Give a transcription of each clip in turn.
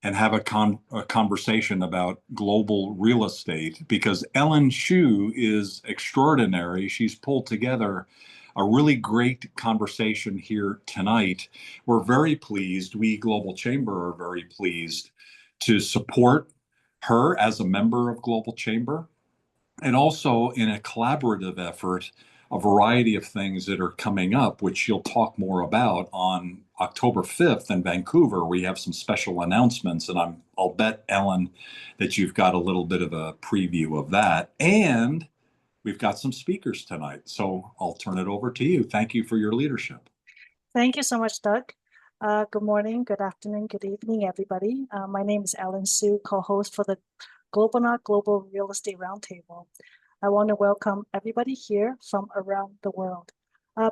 and have a conversation about global real estate, because Ellen Xu is extraordinary. She's pulled together a really great conversation here tonight. We're very pleased, we Global Chamber are very pleased to support her as a member of Global Chamber, and also in a collaborative effort, a variety of things that are coming up, which she'll talk more about on October 5th in Vancouver. We have some special announcements, and I'll bet, Ellen, that you've got a little bit of a preview of that. And we've got some speakers tonight, so I'll turn it over to you. Thank you for your leadership. Thank you so much, Doug. Good morning, good afternoon, good evening, everybody. My name is Ellen Xu, co-host for the Globinar Global Real Estate Roundtable. I want to welcome everybody here from around the world.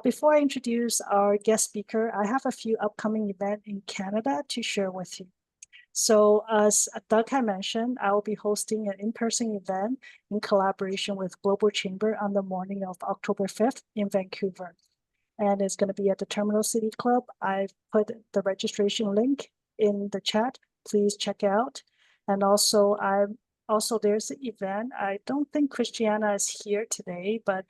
Before I introduce our guest speaker, I have a few upcoming events in Canada to share with you. So as Doug had mentioned, I will be hosting an in-person event in collaboration with Global Chamber on the morning of October 5th in Vancouver. And it's going to be at the Terminal City Club. I've put the registration link in the chat. Please check it out. And also, there's an event. I don't think Christiana is here today, but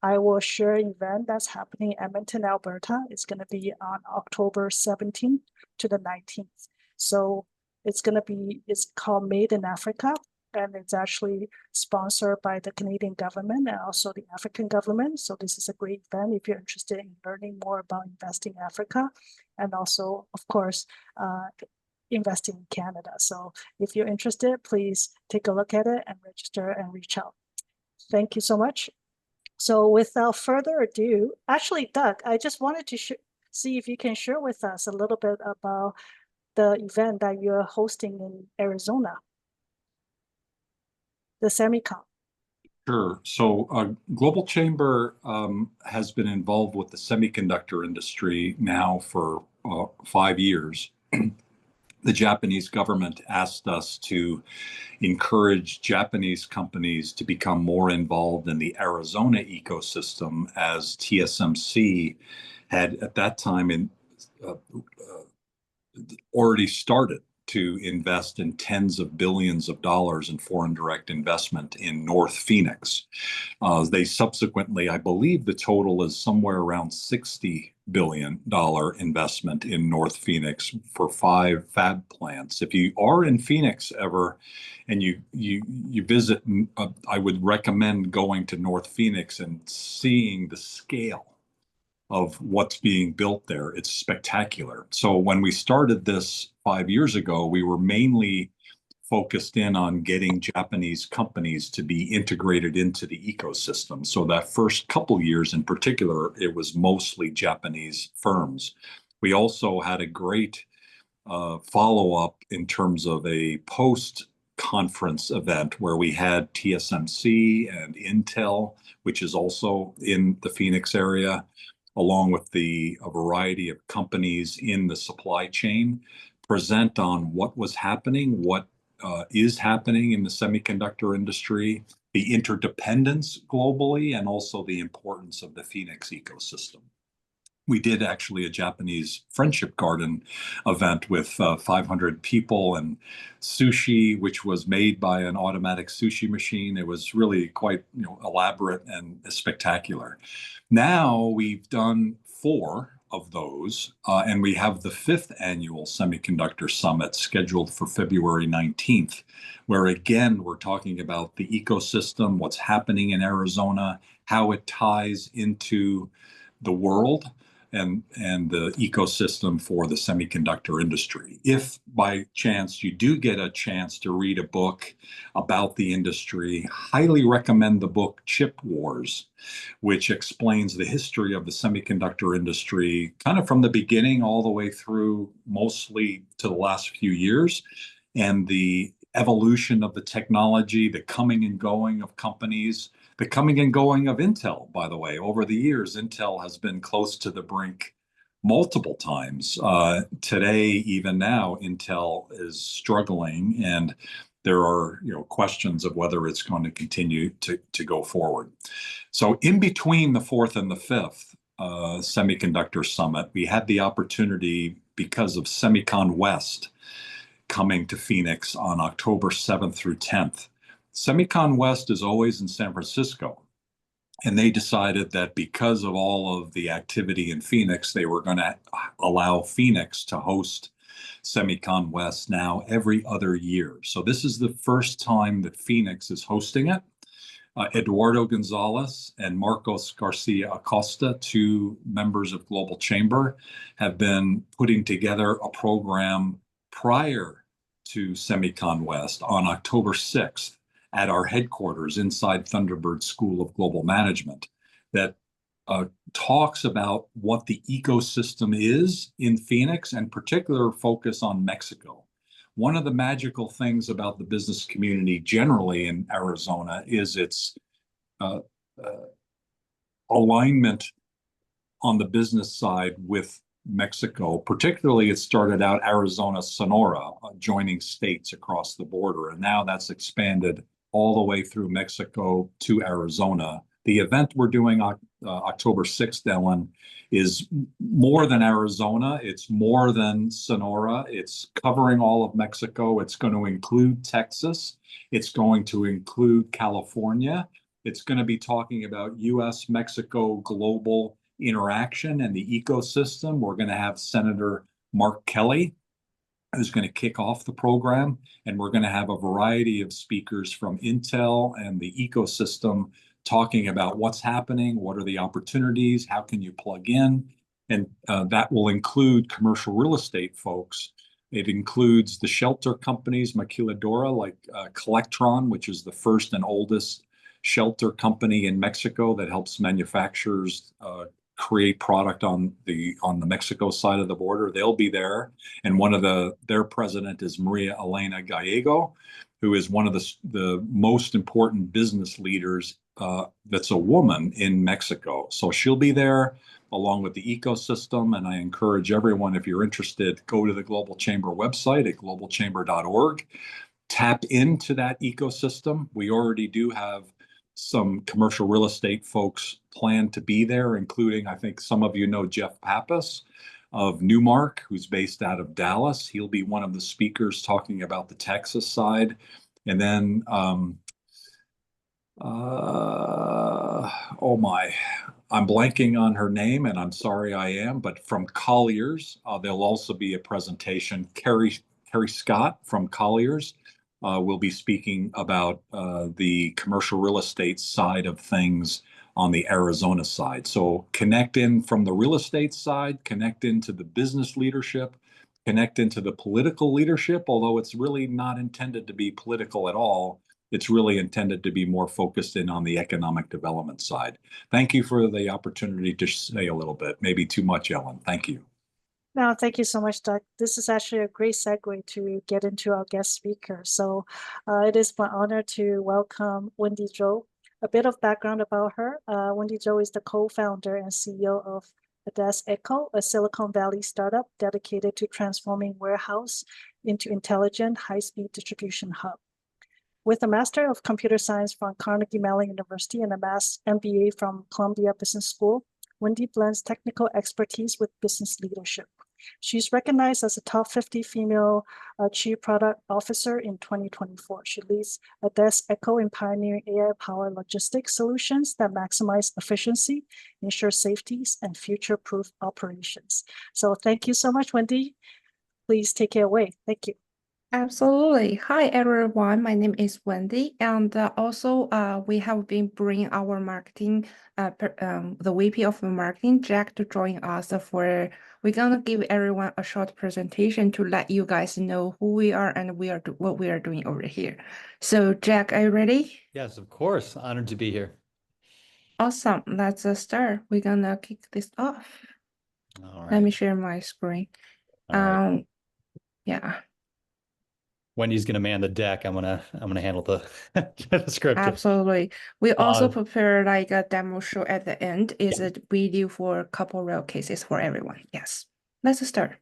I will share an event that's happening in Edmonton, Alberta. It's going to be on October 17th to the 19th. So it's called Made in Africa, and it's actually sponsored by the Canadian government and also the African government. So this is a great event if you're interested in learning more about investing in Africa, and also, of course, investing in Canada. So if you're interested, please take a look at it and register and reach out. Thank you so much. So without further ado, actually, Doug, I just wanted to see if you can share with us a little bit about the event that you're hosting in Arizona, the Semicon. Sure. So Global Chamber has been involved with the semiconductor industry now for 5 years. The Japanese government asked us to encourage Japanese companies to become more involved in the Arizona ecosystem, as TSMC had at that time already started to invest in tens of billions of dollars in foreign direct investment in North Phoenix. They subsequently, I believe the total is somewhere around $60 billion investment in North Phoenix for 5 fab plants. If you are in Phoenix ever and you visit, I would recommend going to North Phoenix and seeing the scale of what's being built there. It's spectacular. So when we started this 5 years ago, we were mainly focused in on getting Japanese companies to be integrated into the ecosystem. So that first couple years in particular, it was mostly Japanese firms. We also had a great follow-up in terms of a post-conference event where we had TSMC and Intel, which is also in the Phoenix area, along with a variety of companies in the supply chain, present on what was happening, what is happening in the semiconductor industry, the interdependence globally, and also the importance of the Phoenix ecosystem. We did actually a Japanese Friendship Garden event with 500 people and sushi, which was made by an automatic sushi machine. It was really quite elaborate and spectacular. Now we've done 4 of those, and we have the 5th annual Semiconductor Summit scheduled for February 19th, where again, we're talking about the ecosystem, what's happening in Arizona, how it ties into the world, and the ecosystem for the semiconductor industry. If by chance you do get a chance to read a book about the industry, highly recommend the book Chip Wars, which explains the history of the semiconductor industry, kind of from the beginning all the way through mostly to the last few years, and the evolution of the technology, the coming and going of companies, the coming and going of Intel, by the way. Over the years, Intel has been close to the brink multiple times. Today, even now, Intel is struggling, and there are questions of whether it's going to continue to go forward. So in between the 4th and the 5th Semiconductor Summit, we had the opportunity, because of Semicon West coming to Phoenix on October 7th through 10th. Semicon West is always in San Francisco. And they decided that because of all of the activity in Phoenix, they were going to allow Phoenix to host Semicon West now every other year. So this is the first time that Phoenix is hosting it. Eduardo Gonzalez and Marcos Garcia Acosta, two members of Global Chamber, have been putting together a program prior to Semicon West on October 6th at our headquarters inside Thunderbird School of Global Management that talks about what the ecosystem is in Phoenix and particular focus on Mexico. One of the magical things about the business community generally in Arizona is its alignment on the business side with Mexico. Particularly, it started out Arizona, Sonora, joining states across the border, and now that's expanded all the way through Mexico to Arizona. The event we're doing October 6th, Ellen, is more than Arizona. It's more than Sonora. It's covering all of Mexico. It's going to include Texas. It's going to include California. It's going to be talking about U.S.-Mexico global interaction and the ecosystem. We're going to have Senator Mark Kelly, who's going to kick off the program, and we're going to have a variety of speakers from Intel and the ecosystem talking about what's happening, what are the opportunities, how can you plug in, and that will include commercial real estate folks. It includes the shelter companies, maquiladora, like Collectron, which is the first and oldest shelter company in Mexico that helps manufacturers create product on the Mexico side of the border. They'll be there, and their president is Maria Elena Gallego, who is one of the most important business leaders that's a woman in Mexico. So she'll be there along with the ecosystem, and I encourage everyone, if you're interested, go to the Global Chamber website at globalchamber.org, tap into that ecosystem. We already do have some commercial real estate folks planned to be there, including, I think some of you know Jeff Pappas of Newmark, who's based out of Dallas. He'll be one of the speakers talking about the Texas side. And then, oh my, I'm blanking on her name, and I'm sorry I am, but from Colliers, there'll also be a presentation. Carrie Scott from Colliers will be speaking about the commercial real estate side of things on the Arizona side. So connect in from the real estate side, connect into the business leadership, connect into the political leadership, although it's really not intended to be political at all. It's really intended to be more focused in on the economic development side. Thank you for the opportunity to say a little bit, maybe too much, Ellen. Thank you. No, thank you so much, Doug. This is actually a great segue to get into our guest speaker. So it is my honor to welcome Wendy Zhou. A bit of background about her. Wendy Zhou is the co-founder and CEO of ATIS Eco, a Silicon Valley startup dedicated to transforming warehouse into intelligent high-speed distribution hub. With a Master of Computer Science from Carnegie Mellon University and a MBA from Columbia Business School, Wendy blends technical expertise with business leadership. She's recognized as a top 50 female Chief Product Officer in 2024. She leads ATIS Eco in pioneering AI-powered logistics solutions that maximize efficiency, ensure safety, and future-proof operations. So thank you so much, Wendy. Please take it away. Thank you. Absolutely. Hi, everyone. My name is Wendy, and also we have been bringing our marketing, the VP of marketing, Jack, to join us for. We're gonna give everyone a short presentation to let you guys know who we are and what we are doing over here. So, Jack, are you ready? Yes, of course. Honored to be here. Awesome. Let's start. We're gonna kick this off. All right. Let me share my screen. All right. Yeah. Wendy's gonna man the deck. I'm gonna handle the script. Absolutely. We also prepare like a demo show at the end. Is a video for a couple real cases for everyone. Yes. Let's start.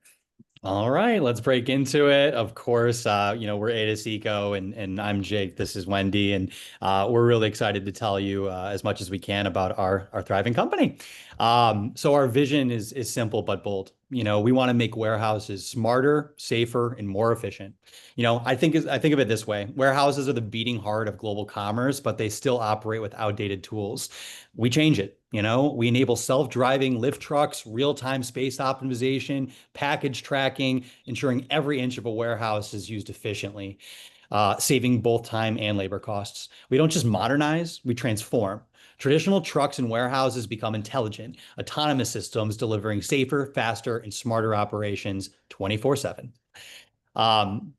All right, let's break into it. Of course, we're ATIS Eco, and I'm Jake. This is Wendy, and we're really excited to tell you as much as we can about our thriving company. So our vision is simple but bold. You know, we want to make warehouses smarter, safer, and more efficient. You know, I think of it this way. Warehouses are the beating heart of global commerce, but they still operate with outdated tools. We change it. You know, we enable self-driving lift trucks, real-time space optimization, package tracking, ensuring every inch of a warehouse is used efficiently, saving both time and labor costs. We don't just modernize, we transform. Traditional trucks and warehouses become intelligent, autonomous systems delivering safer, faster, and smarter operations 24/7.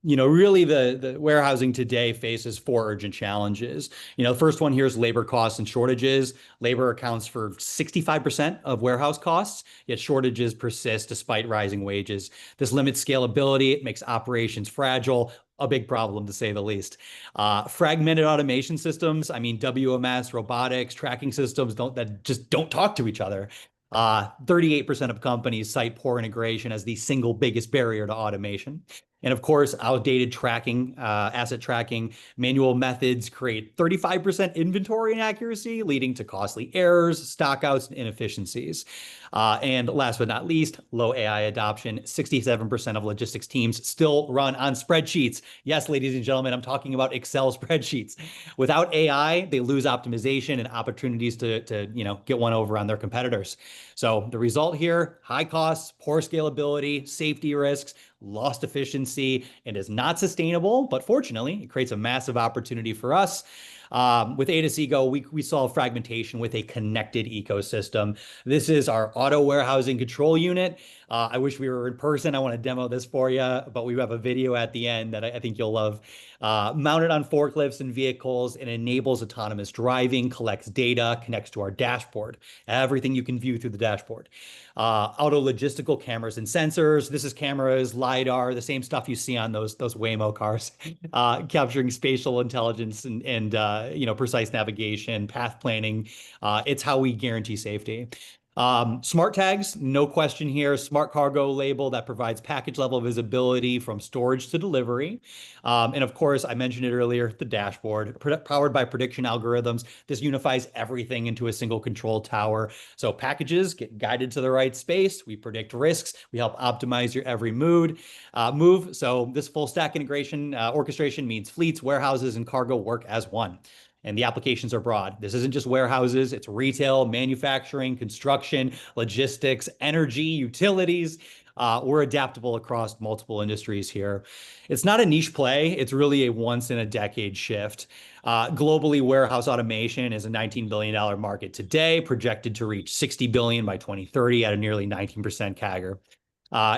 You know, really the warehousing today faces four urgent challenges. You know, the first one here is labor costs and shortages. Labor accounts for 65% of warehouse costs, yet shortages persist despite rising wages. This limits scalability, it makes operations fragile, a big problem to say the least. Fragmented automation systems, I mean, WMS, robotics, tracking systems that just don't talk to each other. 38% of companies cite poor integration as the single biggest barrier to automation. And of course, outdated tracking, asset tracking, manual methods create 35% inventory inaccuracy, leading to costly errors, stockouts, and inefficiencies. And last but not least, low AI adoption. 67% of logistics teams still run on spreadsheets. Yes, ladies and gentlemen, I'm talking about Excel spreadsheets. Without AI, they lose optimization and opportunities to you know, get one over on their competitors. So the result here, high costs, poor scalability, safety risks, lost efficiency, and is not sustainable, but fortunately, it creates a massive opportunity for us. With ATIS Eco, we solve fragmentation with a connected ecosystem. This is our auto warehousing control unit. I wish we were in person. I want to demo this for you, but we have a video at the end that I think you'll love. Mounted on forklifts and vehicles, it enables autonomous driving, collects data, connects to our dashboard, everything you can view through the dashboard. Auto logistical cameras and sensors. This is cameras, LiDAR, the same stuff you see on those Waymo cars, capturing spatial intelligence and you know, precise navigation, path planning. It's how we guarantee safety. Smart tags, no question here. Smart cargo label that provides package level visibility from storage to delivery. And of course, I mentioned it earlier, the dashboard, powered by prediction algorithms. This unifies everything into a single control tower. So packages get guided to the right space. We predict risks. We help optimize your every move. So this full stack integration orchestration means fleets, warehouses, and cargo work as one. And the applications are broad. This isn't just warehouses, it's retail, manufacturing, construction, logistics, energy, utilities. We're adaptable across multiple industries here. It's not a niche play, it's really a once in a decade shift. Globally, warehouse automation is a $19 billion market today, projected to reach $60 billion by 2030 at a nearly 19% CAGR.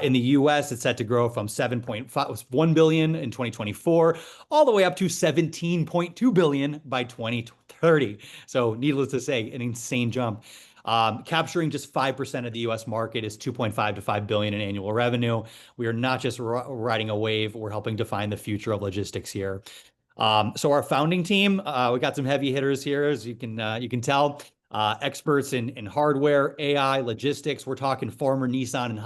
In the US, it's set to grow from 7.1 billion in 2024, all the way up to 17.2 billion by 2030. So needless to say, an insane jump. Capturing just 5% of the US market is 2.5 to 5 billion in annual revenue. We are not just riding a wave, we're helping define the future of logistics here. So our founding team, we got some heavy hitters here, as you can tell. Experts in hardware, AI, logistics. We're talking former Nissan and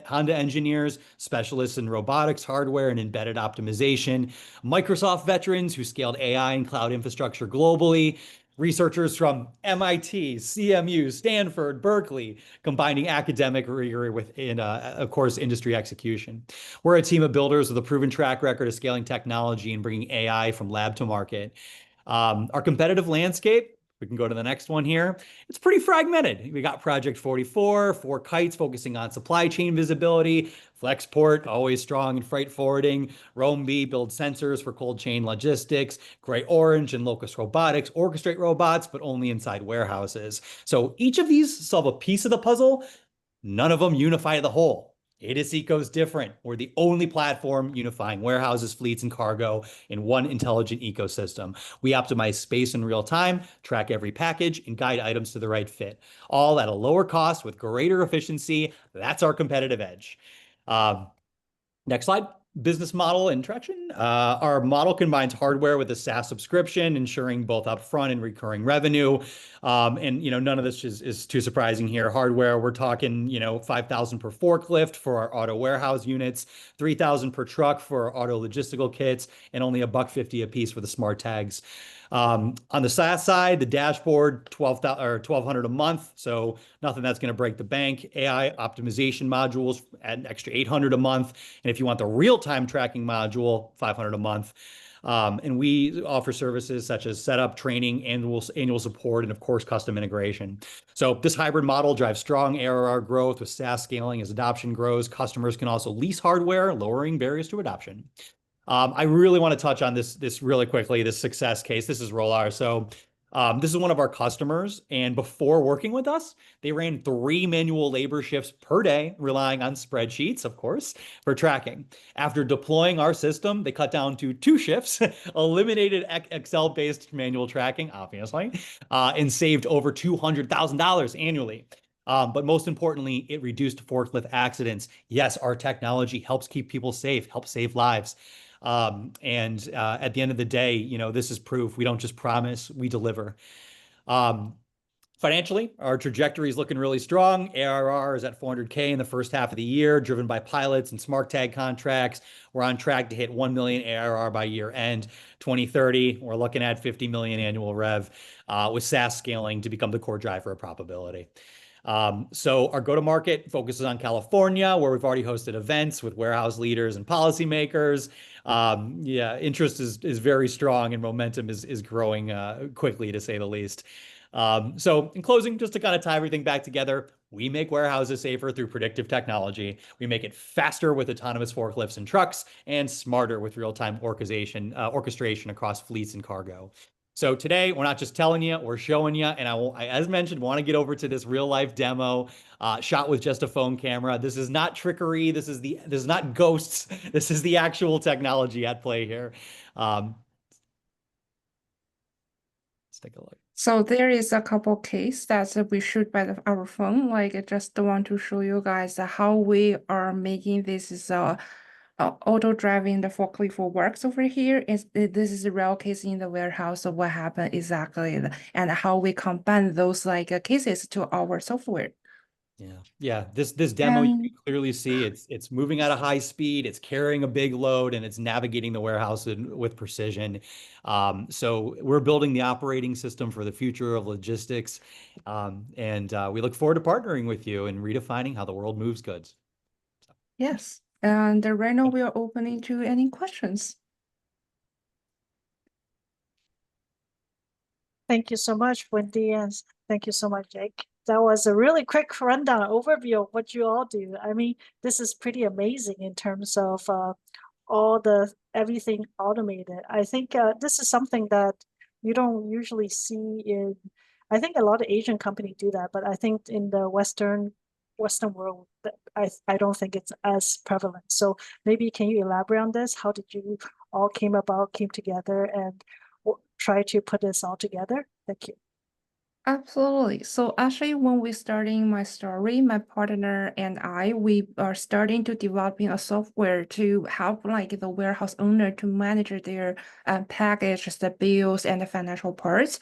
Honda engineers, specialists in robotics, hardware, and embedded optimization, Microsoft veterans who scaled AI and cloud infrastructure globally, researchers from MIT, CMU, Stanford, Berkeley, combining academic rigor with, of course, industry execution. We're a team of builders with a proven track record of scaling technology and bringing AI from lab to market. Our competitive landscape, we can go to the next one here. It's pretty fragmented. We got Project 44, 4Kites focusing on supply chain visibility, Flexport, always strong in freight forwarding, Roamby builds sensors for cold chain logistics, Gray Orange and Locus Robotics orchestrate robots, but only inside warehouses. So each of these solve a piece of the puzzle, none of them unify the whole. ATIS Eco is different. We're the only platform unifying warehouses, fleets, and cargo in one intelligent ecosystem. We optimize space in real time, track every package, and guide items to the right fit, all at a lower cost with greater efficiency. That's our competitive edge. Next slide. business model and traction. Our model combines hardware with a SaaS subscription, ensuring both upfront and recurring revenue. And none of this is too surprising here. Hardware, we're talking, $5,000 per forklift for our auto warehouse units, $3,000 per truck for our auto logistical kits, and only $150 a piece for the smart tags. On the SaaS side, the dashboard, $1,200 a month. So nothing that's going to break the bank. AI optimization modules at an extra $800 a month. And if you want the real-time tracking module, $500 a month. And we offer services such as setup, training, annual support, and of course, custom integration. So this hybrid model drives strong ARR growth with SaaS scaling as adoption grows. Customers can also lease hardware, lowering barriers to adoption. I really want to touch on this really quickly, this success case. This is Rolar. So this is one of our customers, and before working with us, they ran 3 manual labor shifts per day, relying on spreadsheets, of course, for tracking. After deploying our system, they cut down to 2 shifts, eliminated Excel-based manual tracking, obviously, and saved over $200,000 annually. But most importantly, it reduced forklift accidents. Yes, our technology helps keep people safe, helps save lives. And at the end of the day, this is proof. We don't just promise, we deliver. Financially, our trajectory is looking really strong. ARR is at $400K in the first half of the year, driven by pilots and smart tag contracts. We're on track to hit 1 million ARR by year end 2030. We're looking at 50 million annual rev, with SaaS scaling to become the core driver of profitability. So our go-to-market focuses on California, where we've already hosted events with warehouse leaders and policymakers. Interest is very strong and momentum is growing quickly, to say the least. So in closing, just to kind of tie everything back together, we make warehouses safer through predictive technology. We make it faster with autonomous forklifts and trucks, and smarter with real-time orchestration across fleets and cargo. So today, we're not just telling you, we're showing you. And I, as mentioned, want to get over to this real life demo shot with just a phone camera. This is not trickery. This is not ghosts. This is the actual technology at play here. Let's take a look. So there is a couple case that we shoot by our phone. Like, I just want to show you guys how we are making this auto driving the forklift works over here. This is a real case in the warehouse of what happened exactly, and how we combine those cases to our software. Yeah. This demo, you can clearly see it's moving at a high speed, it's carrying a big load, and it's navigating the warehouse with precision. So we're building the operating system for the future of logistics, and we look forward to partnering with you and redefining how the world moves goods. Yes, and right now we are opening to any questions. Thank you so much, Wendy, and thank you so much, Jake. That was a really quick rundown overview of what you all do. I mean, this is pretty amazing in terms of everything automated. I think this is something that you don't usually see in. I think a lot of Asian companies do that, but I think in the Western world, I don't think it's as prevalent. So maybe can you elaborate on this? How did you all came together and try to put this all together? Thank you. Absolutely. So actually, when we starting my story, my partner and we are starting to developing a software to help the warehouse owner to manage their package, the bills, and the financial parts.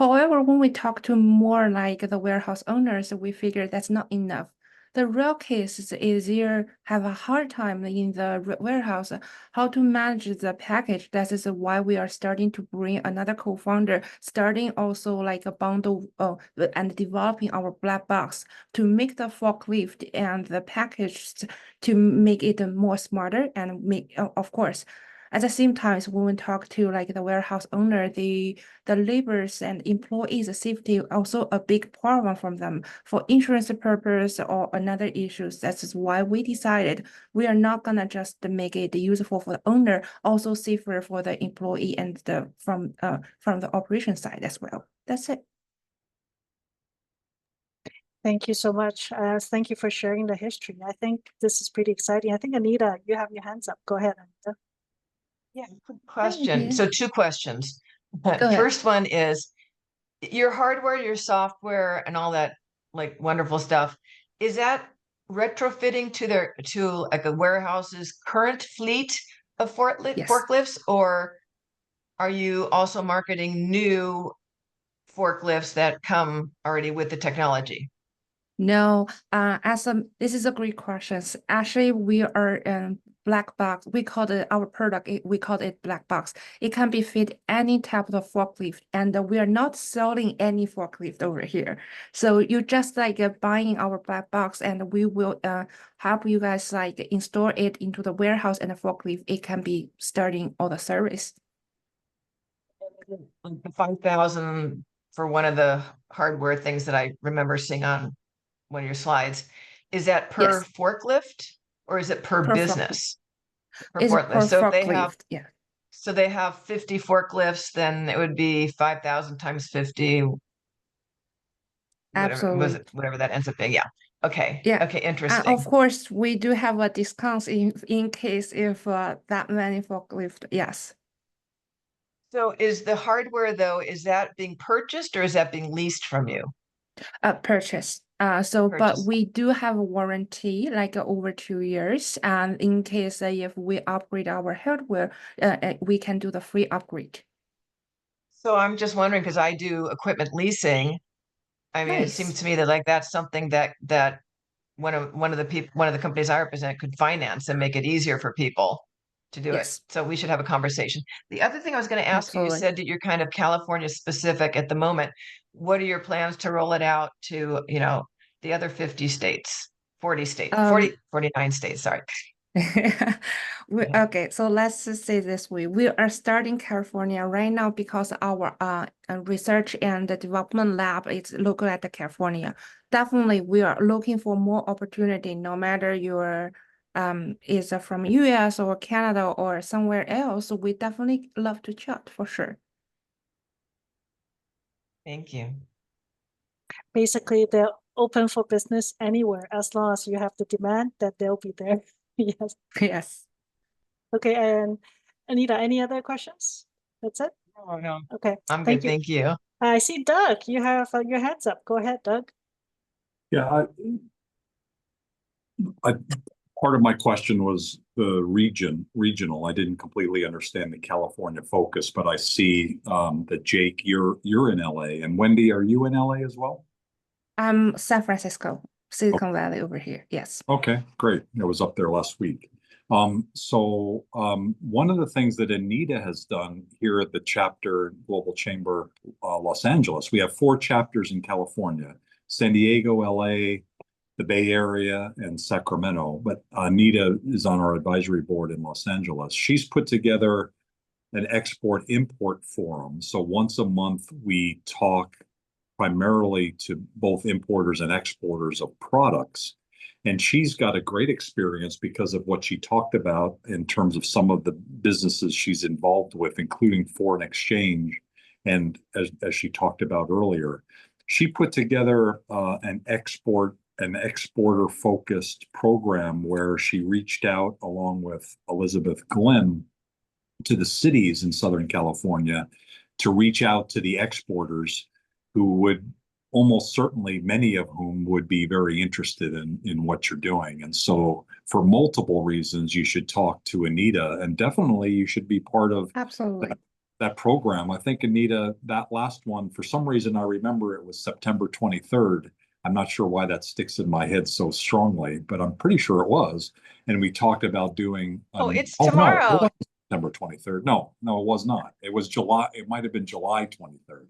However, when we talk to more the warehouse owners, we figure that's not enough. The real case is you have a hard time in the warehouse how to manage the package. That is why we are starting to bring another co-founder, starting also a bundle and developing our black box to make the forklift and the package to make it more smarter and make, of course. At the same time, when we talk to the warehouse owner, the laborers and employees' safety also a big problem from them for insurance purpose or another issues. That's why we decided we are not gonna just make it useful for the owner, also safer for the employee and from the operation side as well. That's it. Thank you so much. Thank you for sharing the history. I think this is pretty exciting. I think Anita, you have your hands up. Go ahead, Anita. Yeah, quick question. So 2 questions. Go ahead. First one is your hardware, your software, and all that wonderful stuff. Is that retrofitting to like a warehouse's current fleet of Yes. forklifts, or are you also marketing new forklifts that come already with the technology? No, this is a great question. Actually, we are black box. We call it our product. We call it black box. It can be fit any type of forklift, and we are not selling any forklift over here. So you just like buying our black box, and we will help you guys like install it into the warehouse and the forklift. It can be starting all the service. Like the 5,000 for one of the hardware things that I remember seeing on one of your slides, is that per Yes. forklift or is it per Per business? Per It's forklift. per So if they have, forklift. Yeah. so they have 50 forklifts, then it would be 5,000 times 50, Absolutely. whatever that ends up being. Yeah. Okay. Yeah. Okay. And Interesting. of course, we do have a discount in case if that many forklift. Yes. So is the hardware though, is that being purchased or is that being leased from you? Purchase. But Purchase. we do have a warranty, like over 2 years. And in case if we upgrade our hardware, we can do the free upgrade. So I'm just wondering, because I do equipment leasing. I mean, it seems Nice. to me that like that's something that one of the companies I represent could finance and make it easier for people to do it. Yes, So we should have a conversation. The other thing I was going to ask you, you absolutely. said that you're kind of California specific at the moment. What are your plans to roll it out to, the other 50 states, 40 states, 49 states, sorry. Okay, so let's just say this way. We are starting California right now because our research and the development lab is local at the California. Definitely, we are looking for more opportunity, no matter your is from US or Canada or somewhere else. We definitely love to chat for sure. Thank you. Basically, they're open for business anywhere as long as you have the demand that they'll be there. Yes. Yes. Okay, and Anita, any other questions? That's it? Oh, no, Okay, I'm thank good. you. Thank you. I see Doug, you have your hands up. Go ahead, Doug. Yeah, part of my question was the regional. I didn't completely understand the California focus, but I see that Jake, you're in LA, and Wendy, are you in LA as well? I'm San Francisco, Silicon Valley over here. Yes. Okay, great. I was up there last week. One of the things that Anita has done here at the chapter Global Chamber Los Angeles, we have 4 chapters in California: San Diego, LA, the Bay Area, and Sacramento. But Anita is on our advisory board in Los Angeles. She's put together an export-import forum. So once a month, we talk primarily to both importers and exporters of products. And she's got a great experience because of what she talked about in terms of some of the businesses she's involved with, including foreign exchange. And as she talked about earlier, she put together an exporter-focused program where she reached out along with Elizabeth Glenn to the cities in Southern California to reach out to the exporters who would almost certainly, many of whom would be very interested in what you're doing. And so for multiple reasons, you should talk to Anita, and definitely you should be part of Absolutely. that program. I think, Anita, that last one, for some reason, I remember it was September 23rd. I'm not sure why that sticks in my head so strongly, but I'm pretty sure it was. And we talked about doing. It's No, tomorrow. it wasn't September 23rd. No, it was not. It was July. It might have been July 23rd.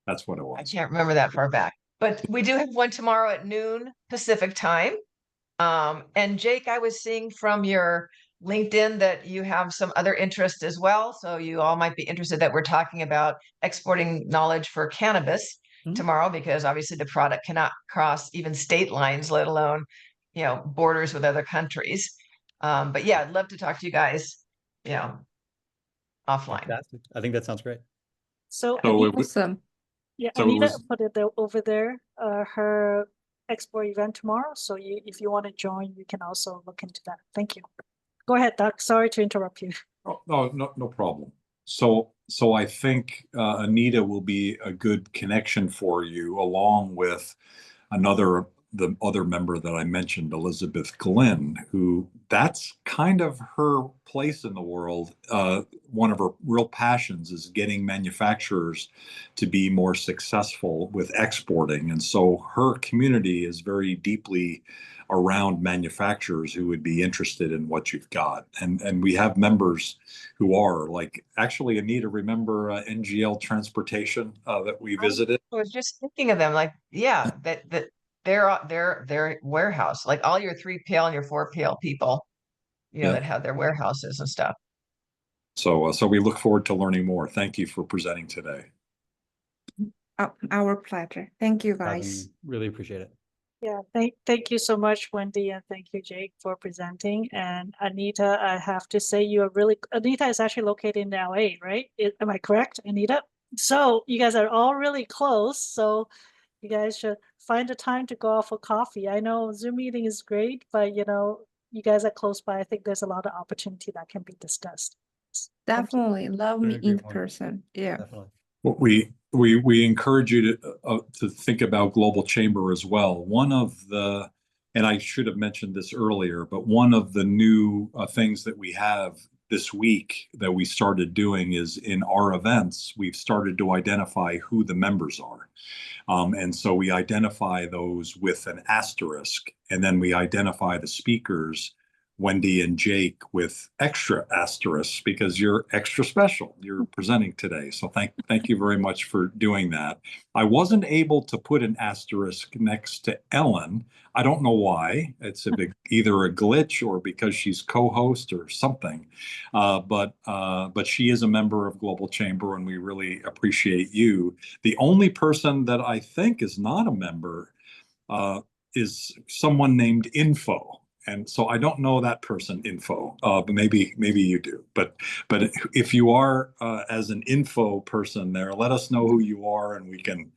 That's what it was. I can't remember that far back, but we do have one tomorrow at noon Pacific time. And Jake, I was seeing from your LinkedIn that you have some other interest as well. So you all might be interested that we're talking about exporting knowledge for cannabis tomorrow, because obviously the product cannot cross even state lines, let alone, borders with other countries. But yeah, I'd love to talk to you guys, offline. Fantastic. I think that sounds great. So So Anita, Awesome. yeah, so it Anita was- put it there, over there, her export event tomorrow. So if you want to join, you can also look into that. Thank you. Go ahead, Doug. Sorry to interrupt you. Oh, no problem. So I think Anita will be a good connection for you, along with another the other member that I mentioned, Elizabeth Glynn, who that's kind of her place in the world. One of her real passions is getting manufacturers to be more successful with exporting. And so her community is very deeply around manufacturers who would be interested in what you've got. And we have members who are like, actually, Anita, remember NGL Transportation that we visited? I was just thinking of them, like, yeah, that their warehouse, like all your 3PL and your 4PL people, Yeah. that have their warehouses and stuff. So we look forward to learning more. Thank you for presenting today. Our pleasure. Thank you, guys. Really appreciate it. Yeah, thank you so much, Wendy, and thank you, Jake, for presenting. And Anita, I have to say Anita is actually located in LA, right? Am I correct, Anita? So you guys are all really close. So you guys should find a time to go out for coffee. I know Zoom meeting is great, but you guys are close by. I think there's a lot of opportunity that can be discussed. Thank you. Definitely love Very me great in point. person. Yeah. Definitely. Well, we encourage you to think about Global Chamber as well. One of the, and I should have mentioned this earlier, but one of the new things that we have this week that we started doing is in our events, we've started to identify who the members are. And so we identify those with an asterisk, and then we identify the speakers, Wendy and Jake, with extra asterisks because you're extra special. You're presenting today. So thank you very much for doing that. I wasn't able to put an asterisk next to Ellen. I don't know why. It's either a glitch or because she's co-host or something. But she is a member of Global Chamber, and we really appreciate you. The only person that I think is not a member is someone named Info. And so I don't know that person, Info, but maybe you do. But if you are as an info person there, let us know who you are, and we can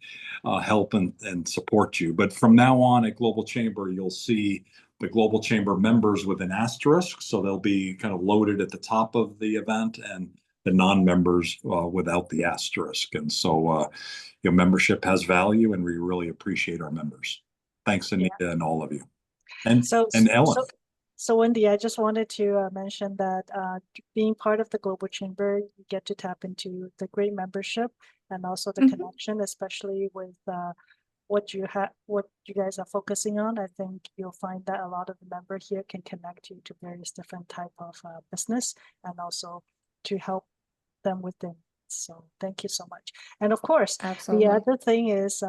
help and support you. But from now on at Global Chamber, you'll see the Global Chamber members with an asterisk, so they'll be kind of loaded at the top of the event, and the non-members without the asterisk. And so your membership has value, and we really appreciate our members. Thanks, Anita, and all of you. And Ellen. So Wendy, I just wanted to mention that being part of the Global Chamber, you get to tap into the great membership and also the connection, especially with what you guys are focusing on. I think you'll find that a lot of the members here can connect you to various different type of business, and also to help them with them. So thank you so much. And of course, Absolutely. the other thing is,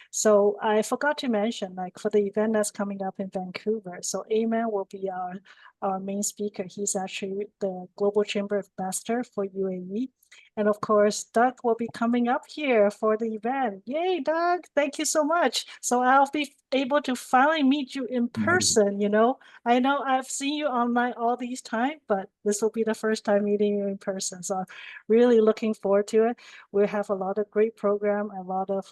so I forgot to mention, like for the event that's coming up in Vancouver, so Ayman will be our main speaker. He's actually the Global Chamber Ambassador for UAE. And of course, Doug will be coming up here for the event. Yay, Doug, thank you so much. So I'll be able to finally meet you in person, I know I've seen you online all these time, but this will be the first time meeting you in person. So I'm really looking forward to it. We have a lot of great program, a lot of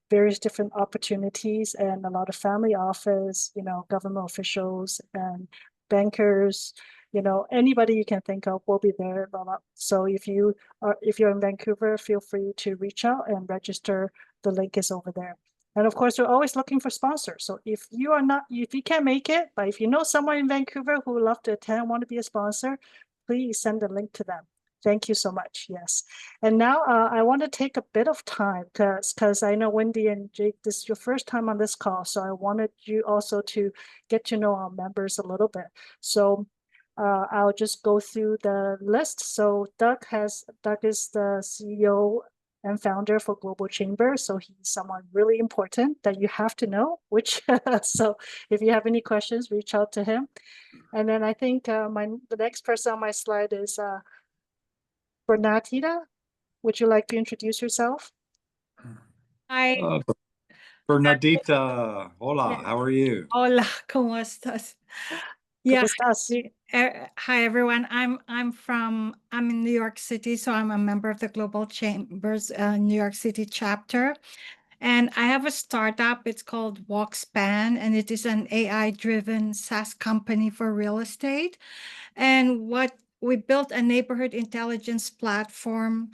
various different opportunities, and a lot of family office, government officials and bankers, anybody you can think of will be there. So if you're in Vancouver, feel free to reach out and register. The link is over there. And of course, we're always looking for sponsors. So if you can't make it, but if you know someone in Vancouver who would love to attend, want to be a sponsor, please send the link to them. Thank you so much. Yes. And now I want to take a bit of time because I know Wendy and Jake, this is your first time on this call. So I wanted you also to get to know our members a little bit. So I'll just go through the list. So Doug is the CEO and founder for Global Chamber. So he's someone really important that you have to know, so if you have any questions, reach out to him. And then I think the next person on my slide is Bernardita. Would you like to introduce yourself? Hi. Bernardita, hola, how are you? Hola, ¿cómo estás? ¿Cómo estás? Hi everyone. I'm in New York City, so I'm a member of the Global Chambers New York City chapter. And I have a startup. It's called Walkspan, and it is an AI-driven SaaS company for real estate. And what we built a neighborhood intelligence platform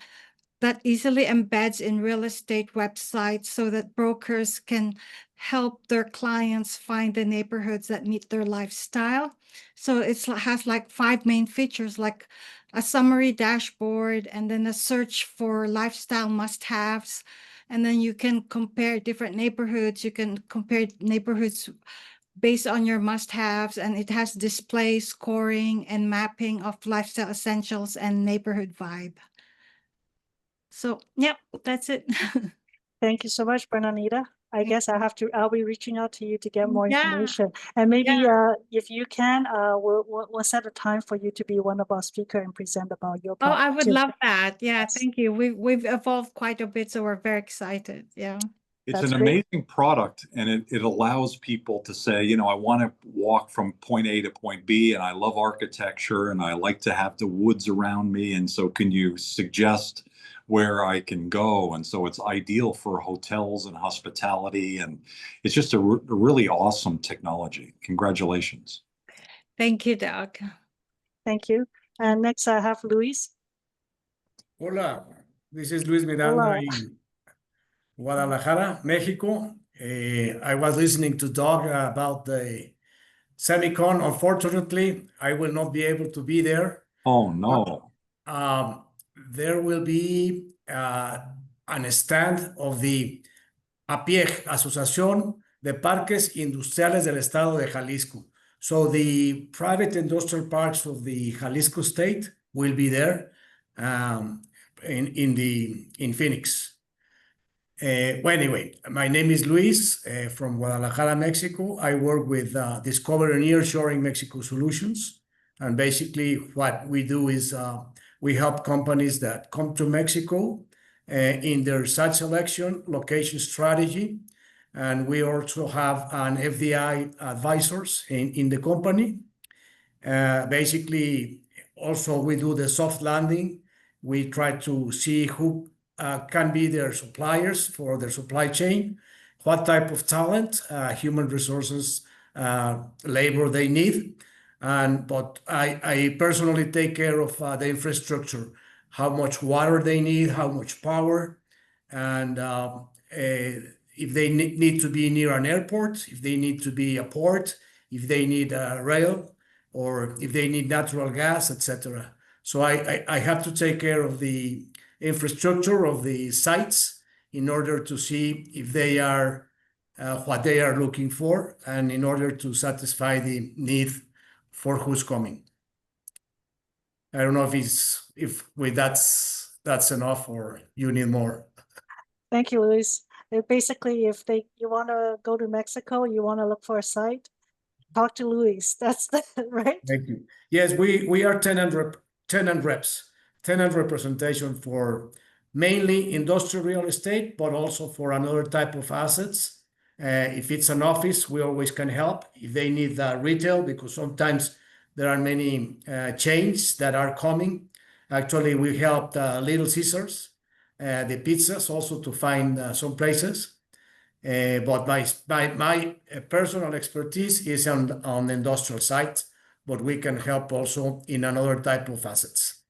that easily embeds in real estate websites so that brokers can help their clients find the neighborhoods that meet their lifestyle. So has like 5 main features, like a summary dashboard, and then a search for lifestyle must-haves. And then you can compare different neighborhoods. You can compare neighborhoods based on your must-haves, and it has display, scoring, and mapping of lifestyle essentials and neighborhood vibe. So, yep, that's it. Thank you so much, Bernardita. I guess I'll be reaching out to you to get more Yeah. information. And maybe if you can, we'll set a time for you to be one of our speakers and present about your Oh, I product would too. love that. Yeah, Yes. thank you. We've evolved quite a bit, so we're very excited. Yeah. It's That's an great. amazing product, and it allows people to say, you know, I want to walk from point A to point B, and I love architecture, and I like to have the woods around me. And so can you suggest where I can go? And so it's ideal for hotels and hospitality, and it's just a really awesome technology. Congratulations. Thank you, Doug. Thank you. And next I have Luis. Hola, this is Luis Miranda Hola. in Guadalajara, Mexico. I was listening to Doug about the Semicon. Unfortunately, I will not be able to be there. Oh, no. There will be an stand of the APIEG, Asociación de Parques Industriales del Estado de Jalisco. So the private industrial parks of the Jalisco state will be there in Phoenix. Well, anyway, my name is Luis from Guadalajara, Mexico. I work with Discover Nearshoring Mexico Solutions. And basically what we do is we help companies that come to Mexico in their site selection, location strategy. And we also have an FDI advisors in the company. Basically, also we do the soft landing. We try to see who can be their suppliers for their supply chain, what type of talent, human resources, labor they need. But I personally take care of the infrastructure, how much water they need, how much power, and if they need to be near an airport, if they need to be a port, if they need a rail, or if they need natural gas, etc. So I have to take care of the infrastructure of the sites in order to see if they are what they are looking for, and in order to satisfy the need for who's coming. I don't know if that's enough, or you need more. Thank you, Luis. Basically, if you want to go to Mexico, you want to look for a site, talk to Luis. That's right. Thank you. Yes, we are tenant reps, tenant representation for mainly industrial real estate, but also for another type of assets. If it's an office, we always can help. If they need retail, because sometimes there are many chains that are coming. Actually, we helped Little Caesars, the pizzas, also to find some places. But my personal expertise is on the industrial side, but we can help also in another type of assets.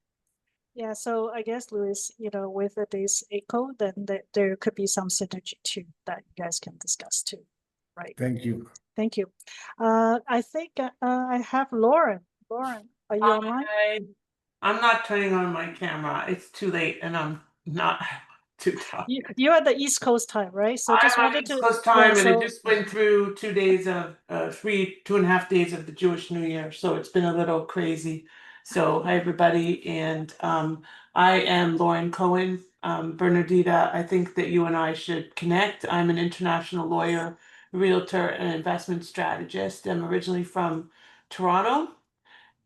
Yeah, so I guess, Luis, with this Eco, then there could be some synergy too that you guys can discuss too, right? Thank you. Thank you. I think I have Lauren. Lauren, are you online? I'm not turning on my camera. It's too late, and I'm not too tough. You're at the East Coast time, right? So just I'm on wanted East to. Coast time, yeah, and so- it just went through 2 days of 2.5 days of the Jewish New Year, so it's been a little crazy. So hi everybody, and I am Lauren Cohen. Bernardita, I think that you and I should connect. I'm an international lawyer, realtor, and investment strategist. I'm originally from Toronto,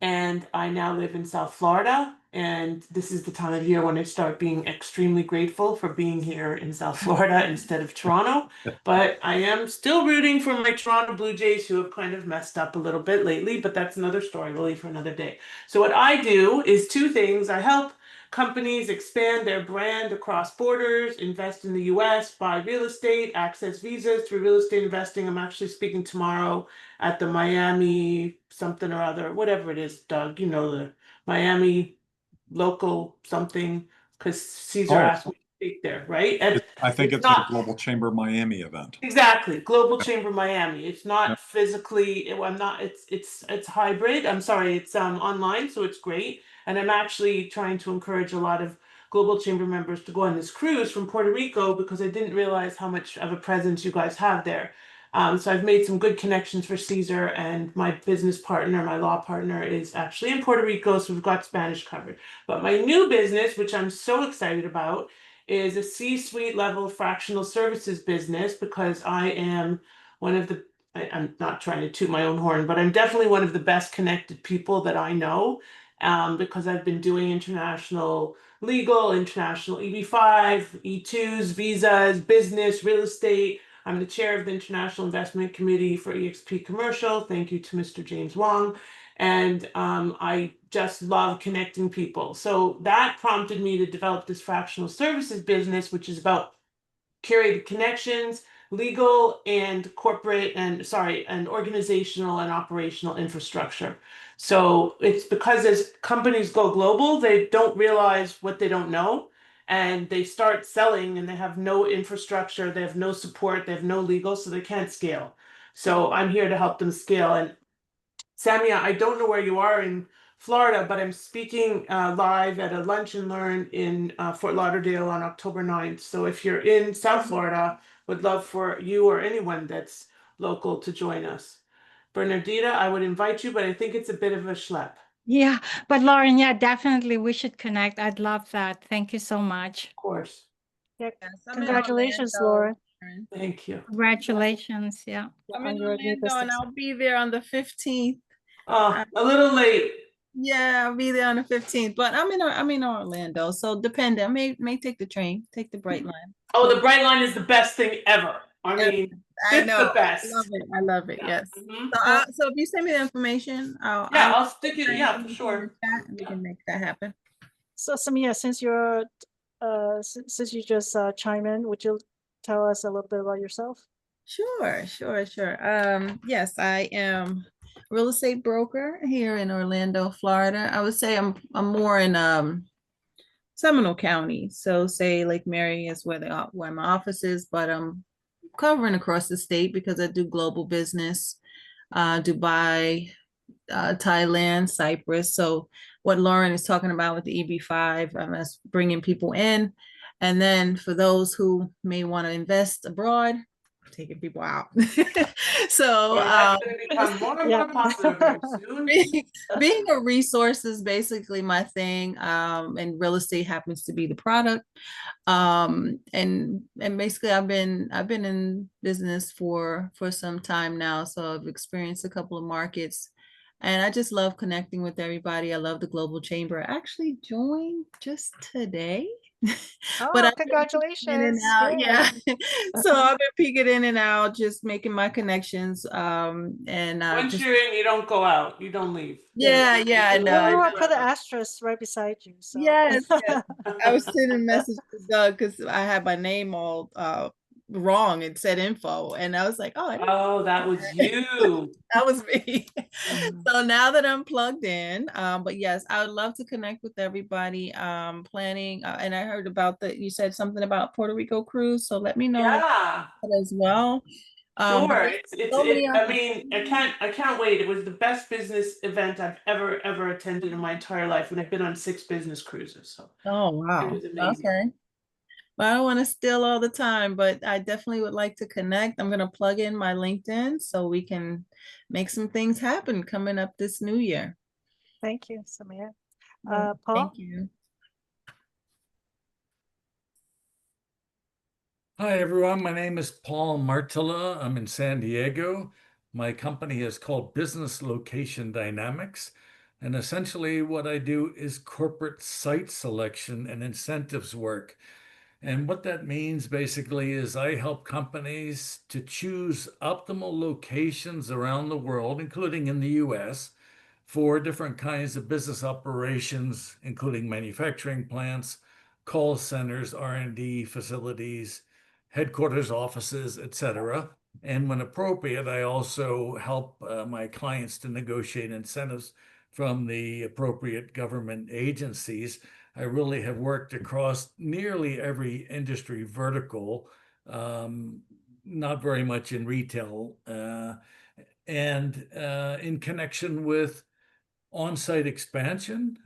and I now live in South Florida. And this is the time of year when I start being extremely grateful for being here in South Florida instead of Toronto. But I am still rooting for my Toronto Blue Jays, who have kind of messed up a little bit lately, but that's another story. We'll leave for another day. So what I do is 2 things. I help companies expand their brand across borders, invest in the US, buy real estate, access visas through real estate investing. I'm actually speaking tomorrow at the Miami something or other, whatever it is, Doug, the Miami local something, because Caesar asked me to there, right? And I think it's not a Global Chamber Miami event. exactly Global Chamber Miami. It's not physically. I'm not. It's hybrid. I'm sorry. It's online, so it's great. And I'm actually trying to encourage a lot of Global Chamber members to go on this cruise from Puerto Rico because I didn't realize how much of a presence you guys have there. So I've made some good connections for Caesar, and my business partner, my law partner, is actually in Puerto Rico, so we've got Spanish covered. But my new business, which I'm so excited about, is a C-suite level fractional services business because I am one of the, I'm not trying to toot my own horn, but I'm definitely one of the best connected people that I know because I've been doing international legal, international EB5, E2s, visas, business, real estate. I'm the chair of the International Investment Committee for EXP Commercial. Thank you to Mr. James Wong. And I just love connecting people. So that prompted me to develop this fractional services business, which is about curated connections, legal and corporate and organizational and operational infrastructure. So it's because as companies go global, they don't realize what they don't know. And they start selling and they have no infrastructure, they have no support, they have no legal, so they can't scale. So I'm here to help them scale. And Samia, I don't know where you are in Florida, but I'm speaking live at a Lunch and Learn in Fort Lauderdale on October 9th. So if you're in South Florida, would love for you or anyone that's local to join us. Bernardita, I would invite you, but I think it's a bit of a schlep. Yeah, but Lauren, yeah, definitely we should connect. I'd love that. Thank you so much. Of course. Yeah, Yes, I'm in congratulations, Orlando, Laura. Lauren. Thank you. Congratulations. Yeah. I'm on in your new Orlando and business. I'll be there on the 15th. A little late. Yeah, I'll be there on the 15th, but I'm in Orlando, so depending. I may take the train, take the Bright Line. Oh, the Bright Line is the best thing ever. I mean, I it's know. the best. I love it. Yeah. Yes. Mhm. So if you send me the information, I'll stick it. Yeah, for sure. We can make that happen. So Samia, since you're since you just chime in, would you tell us a little bit about yourself? Sure. Yes, I am a real estate broker here in Orlando, Florida. I would say I'm more in Seminole County. So say Lake Mary is where my office is, but I'm covering across the state because I do global business, Dubai, Thailand, Cyprus. So what Lauren is talking about with the EB5, that's bringing people in. And then for those who may want to invest abroad, taking people out. So That's going to become more and more popular very soon. being a resource is basically my thing, and real estate happens to be the product. And basically I've been in business for some time now, so I've experienced a couple of markets. And I just love connecting with everybody. I love the Global Chamber. I actually joined just today. Oh, congratulations. In and out. Yeah. So I've been peeking in and out, just making my connections. And once you're in, you don't go out. You don't leave. Yeah. No, we will put an asterisk right beside you. So. Yes. I was sending a message to Doug because I had my name all wrong. It said info, and I was like, oh, that was you. That was me. So now that I'm plugged in, but yes, I would love to connect with everybody. Planning, and I heard about you said something about Puerto Rico cruise, so let me know as well. Sure. I mean, I can't wait. It was the best business event I've ever attended in my entire life, and I've been on 6 business cruises. So oh wow. It was amazing. Okay. Well, I don't want to steal all the time, but I definitely would like to connect. I'm going to plug in my LinkedIn so we can make some things happen coming up this new year. Thank you, Samia. Paul? Thank you. Hi, everyone. My name is Paul Martilla. I'm in San Diego. My company is called Business Location Dynamics. And essentially what I do is corporate site selection and incentives work. And what that means basically is I help companies to choose optimal locations around the world, including in the US, for different kinds of business operations, including manufacturing plants, call centers, R&D facilities, headquarters offices, etc. And when appropriate, I also help my clients to negotiate incentives from the appropriate government agencies. I really have worked across nearly every industry vertical, not very much in retail, and in connection with on-site expansion,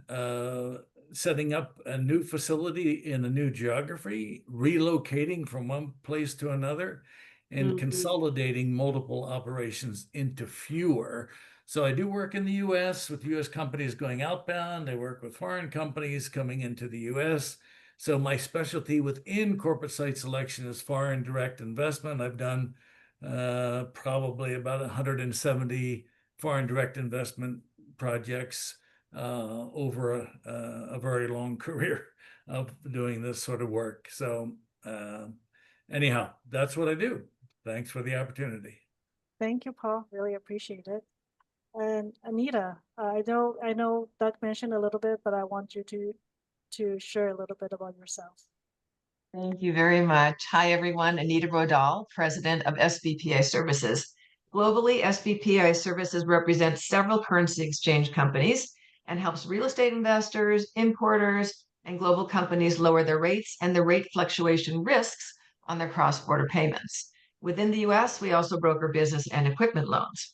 setting up a new facility in a new geography, relocating from one place to another, and consolidating multiple operations into fewer. So I do work in the US with US companies going outbound. I work with foreign companies coming into the US. So my specialty within corporate site selection is foreign direct investment. I've done probably about 170 foreign direct investment projects over a very long career of doing this sort of work. So anyhow, that's what I do. Thanks for the opportunity. Thank you, Paul. Really appreciate it. And Anita, I know Doug mentioned a little bit, but I want you to share a little bit about yourself. Thank you very much. Hi, everyone. Anita Rodal, president of SBPI Services. Globally, SBPI Services represents several currency exchange companies and helps real estate investors, importers, and global companies lower their rates and the rate fluctuation risks on their cross-border payments. Within the US, we also broker business and equipment loans.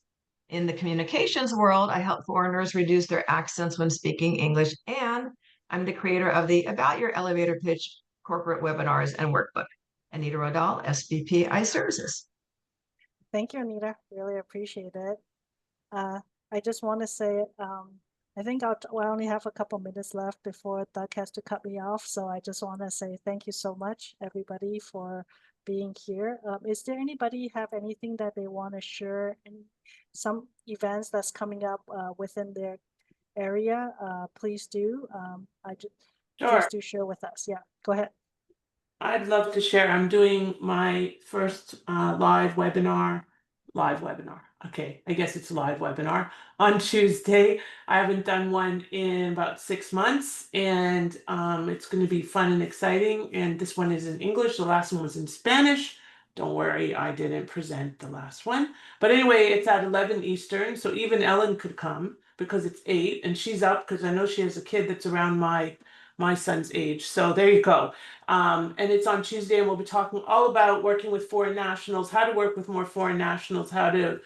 In the communications world, I help foreigners reduce their accents when speaking English, and I'm the creator of the About Your Elevator Pitch corporate webinars and workbook. Anita Rodal, SBPI Services. Thank you, Anita. Really appreciate it. I just want to say, I think I only have a couple minutes left before Doug has to cut me off. So I just want to say thank you so much, everybody, for being here. Is there anybody have anything that they want to share in some events that's coming up within their area? Please do. Please do share with us. Yeah, go ahead. I'd love to share. I'm doing my first live webinar. Okay, I guess it's a live webinar on Tuesday. I haven't done one in about 6 months, and it's going to be fun and exciting. And this one is in English. The last one was in Spanish. Don't worry, I didn't present the last one. But anyway, it's at 11 Eastern, so even Ellen could come because it's 8, and she's up because I know she has a kid that's around my son's age. So there you go. And it's on Tuesday, and we'll be talking all about working with foreign nationals, how to work with more foreign nationals, how to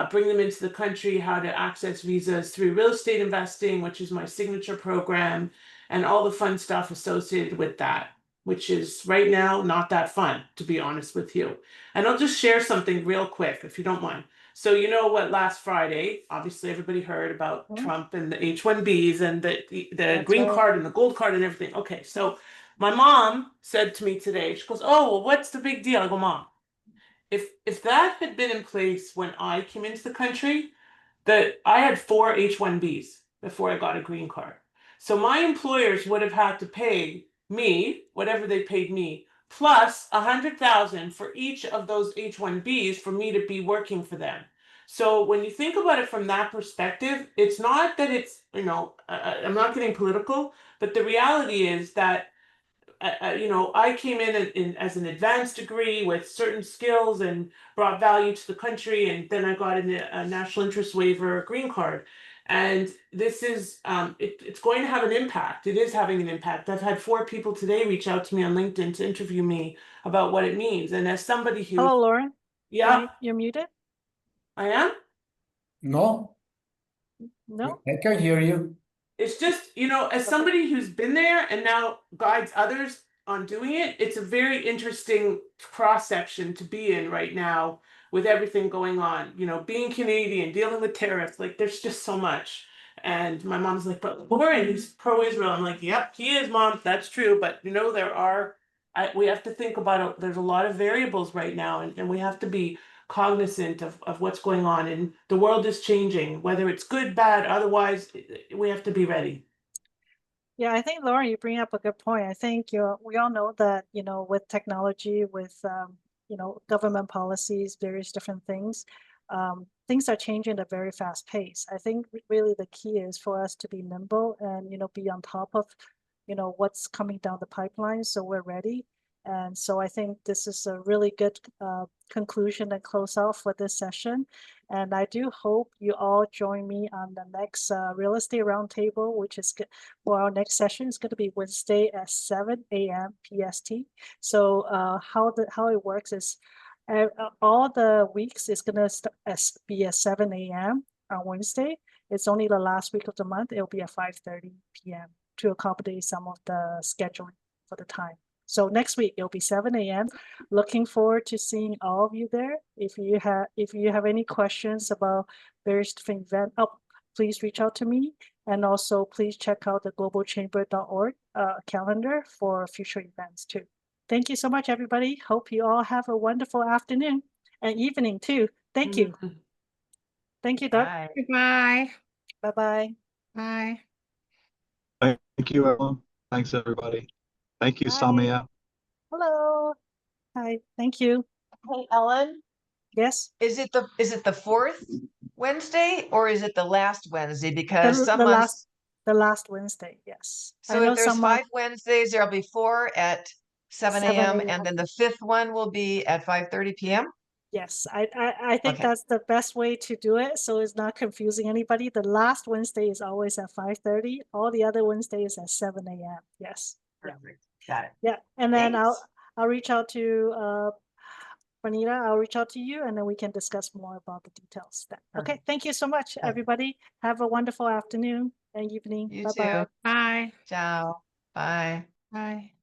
bring them into the country, how to access visas through real estate investing, which is my signature program, and all the fun stuff associated with that, which is right now not that fun, to be honest with you. And I'll just share something real quick, if you don't mind. So you know what, last Friday, obviously everybody heard about Trump and the H-1Bs and the green card and the gold card and everything. Okay, so my mom said to me today, she goes, "Oh, well, what's the big deal?" I go, "Mom, if that had been in place when I came into the country, that I had 4 H-1Bs before I got a green card. So my employers would have had to pay me whatever they paid me, plus $100,000 for each of those H-1Bs for me to be working for them. So when you think about it from that perspective, it's not that it's, I'm not getting political, but the reality is that I came in as an advanced degree with certain skills and brought value to the country, and then I got a national interest waiver green card. And this is, it's going to have an impact. It is having an impact. I've had 4 people today reach out to me on LinkedIn to interview me about what it means. And as somebody who... Hello, Lauren. Yeah. You're muted? I am? No. No? I can hear you. It's just, as somebody who's been there and now guides others on doing it, it's a very interesting cross section to be in right now with everything going on. Being Canadian, dealing with tariffs, like there's just so much. And my mom's like, "But Lauren, he's pro-Israel." I'm like, "Yep, he is, Mom. That's true." But we have to think about it. There's a lot of variables right now, and we have to be cognizant of what's going on, and the world is changing, whether it's good, bad, otherwise we have to be ready. Yeah, I think, Lauren, you bring up a good point. I think we all know that, with technology, with, government policies, various different things, things are changing at a very fast pace. I think really the key is for us to be nimble and, be on top of, what's coming down the pipeline so we're ready. And so I think this is a really good conclusion and close off for this session. And I do hope you all join me on the next real estate roundtable, which is good. Well, our next session is going to be Wednesday at 7 a.m. PST. So how it works is all the weeks is going to be at 7 a.m. on Wednesday. It's only the last week of the month. It'll be at 5:30 p.m. to accommodate some of the scheduling for the time. So next week it'll be 7 a.m. Looking forward to seeing all of you there. If you have any questions about various different events, please reach out to me. And also please check out the globalchamber.org calendar for future events too. Thank you so much, everybody. Hope you all have a wonderful afternoon and evening too. Thank you. Thank you, Doug. Bye. Goodbye. Bye-bye. Bye. Thank you, Ellen. Thanks, everybody. Thank you, Bye. Samia. Hello. Hi. Thank you. Hey, Ellen, Yes. is it the fourth Wednesday or is it the last Wednesday? Because some The months, last Wednesday. Yes. so if there's 5 Wednesdays, there'll be 4 at 7 a.m. and then the 5th one will be at 5:30 p.m. Yes, I think Okay. that's the best way to do it. So it's not confusing anybody. The last Wednesday is always at 5:30. All the other Wednesdays at 7 a.m. Yes. Yeah. Perfect. Got it. Yeah. And then Thanks. I'll reach out to Bernardita. I'll reach out to you and then we can discuss more about the details then. Okay. Thank you so much, Okay. everybody. Have a wonderful afternoon and evening. You Bye-bye. too. Bye. Ciao. Bye. Bye.